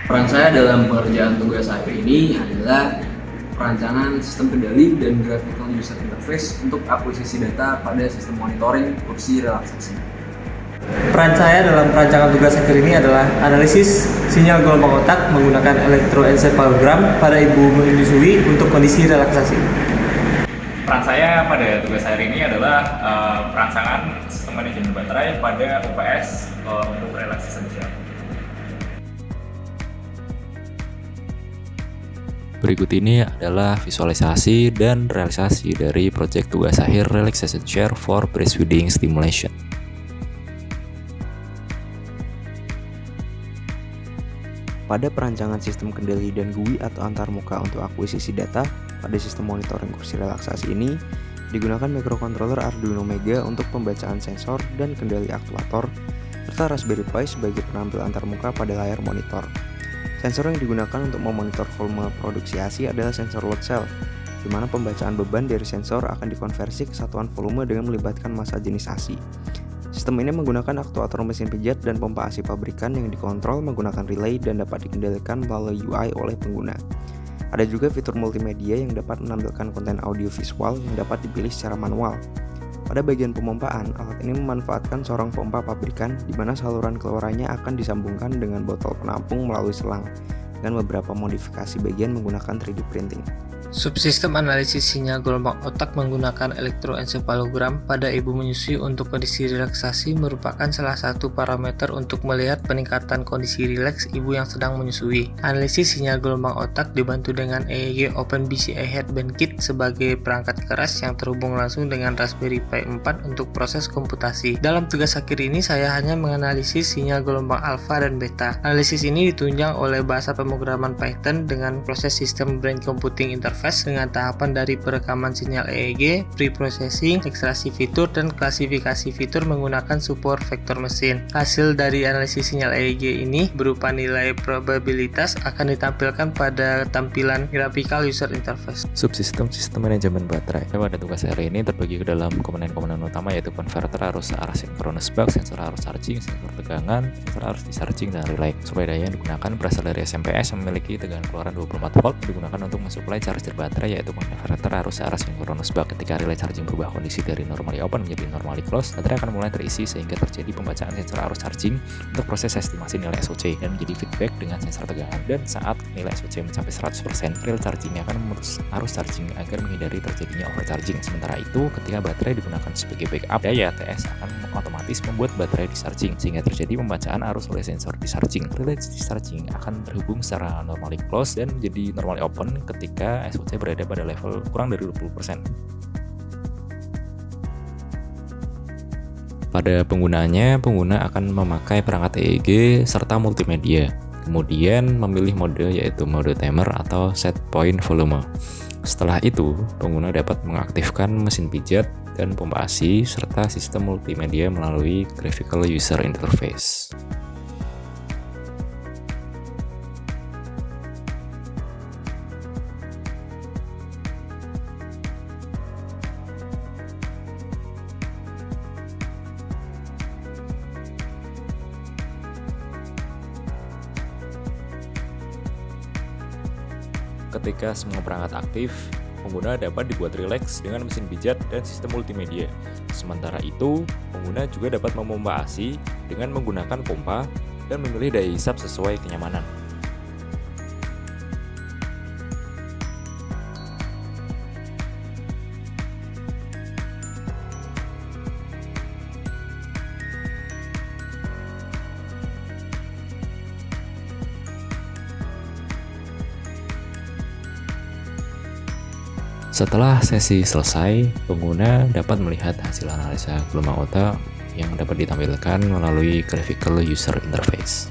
Peran saya dalam pengerjaan tugas akhir ini adalah perancangan sistem kendali dan graphical user interface untuk akuisisi data pada sistem monitoring kursi relaksasi. Peran saya dalam perancangan tugas akhir ini adalah analisis sinyal gelombang otak menggunakan elektroencephalogram pada ibu menyusui untuk kondisi relaksasi. Peran saya pada tugas akhir ini adalah perancangan sistem manajemen baterai pada UPS untuk relaksasi jam. Berikut ini adalah visualisasi dan realisasi dari proyek tugas akhir Relaxation Chair for Breastfeeding Stimulation. Pada perancangan sistem kendali dan GUI atau antarmuka untuk akuisisi data pada sistem monitoring kursi relaksasi ini, digunakan microcontroller Arduino Mega untuk pembacaan sensor dan kendali aktuator, serta Raspberry Pi sebagai penampil antarmuka pada layar monitor. Sensor yang digunakan untuk memonitor volume produksi ASI adalah sensor load cell, di mana pembacaan beban dari sensor akan dikonversi ke satuan volume dengan melibatkan massa jenis ASI. Sistem ini menggunakan aktuator mesin pijat dan pompa ASI pabrikan yang dikontrol menggunakan relay dan dapat dikendalikan melalui UI oleh pengguna. Ada juga fitur multimedia yang dapat menampilkan konten audio visual yang dapat dipilih secara manual. Pada bagian pemompaan, alat ini memanfaatkan seorang pompa pabrikan di mana saluran keluarannya akan disambungkan dengan botol penampung melalui selang, dengan beberapa modifikasi bagian menggunakan 3D printing. Subsistem analisis sinyal gelombang otak menggunakan elektroencephalogram pada ibu menyusui untuk kondisi relaksasi merupakan salah satu parameter untuk melihat peningkatan kondisi rileks ibu yang sedang menyusui. Analisis sinyal gelombang otak dibantu dengan EEG OpenBCI Headband Kit sebagai perangkat keras yang terhubung langsung dengan Raspberry Pi 4 untuk proses komputasi. Dalam tugas akhir ini saya hanya menganalisis sinyal gelombang alfa dan beta. Analisis ini ditunjang oleh bahasa pemrograman Python dengan proses sistem brain computing interface dengan tahapan dari perekaman sinyal EEG, pre-processing, ekstraksi fitur, dan klasifikasi fitur menggunakan support vektor mesin. Hasil dari analisis sinyal EEG ini berupa nilai probabilitas akan ditampilkan pada tampilan graphical user interface. Subsistem sistem manajemen baterai. Pada tugas hari ini terbagi ke dalam komponen-komponen utama yaitu konverter arus arah sinkronus bak, sensor arus charging, sensor tegangan, sensor arus discharging, dan relay. Sumber daya yang digunakan berasal dari SMPS yang memiliki tegangan keluaran 24 volt digunakan untuk mensuplai charger baterai yaitu konverter arus arah sinkronus bak. Ketika relay charging berubah kondisi dari normally open menjadi normally close, baterai akan mulai terisi sehingga terjadi pembacaan sensor arus charging untuk proses estimasi nilai SOC dan menjadi feedback dengan sensor tegangan. Dan saat nilai SOC mencapai 100%, relay charging akan memutus arus charging agar menghindari terjadinya overcharging. Sementara itu, ketika baterai digunakan sebagai backup, daya TS akan otomatis membuat baterai discharging sehingga terjadi pembacaan arus oleh sensor discharging. Relay discharging akan terhubung secara normally close dan menjadi normally open ketika SOC berada pada level kurang dari 20%. Pada penggunanya, pengguna akan memakai perangkat EEG serta multimedia. Kemudian memilih mode yaitu mode timer atau set point volume. Setelah itu, pengguna dapat mengaktifkan mesin pijat dan pompa ASI serta sistem multimedia melalui graphical user interface. Ketika semua perangkat aktif, pengguna dapat dibuat rileks dengan mesin pijat dan sistem multimedia. Sementara itu, pengguna juga dapat memompa ASI dengan menggunakan pompa dan memilih daya hisap sesuai kenyamanan. Setelah sesi selesai, pengguna dapat melihat hasil analisa gelombang otak yang dapat ditampilkan melalui graphical user interface.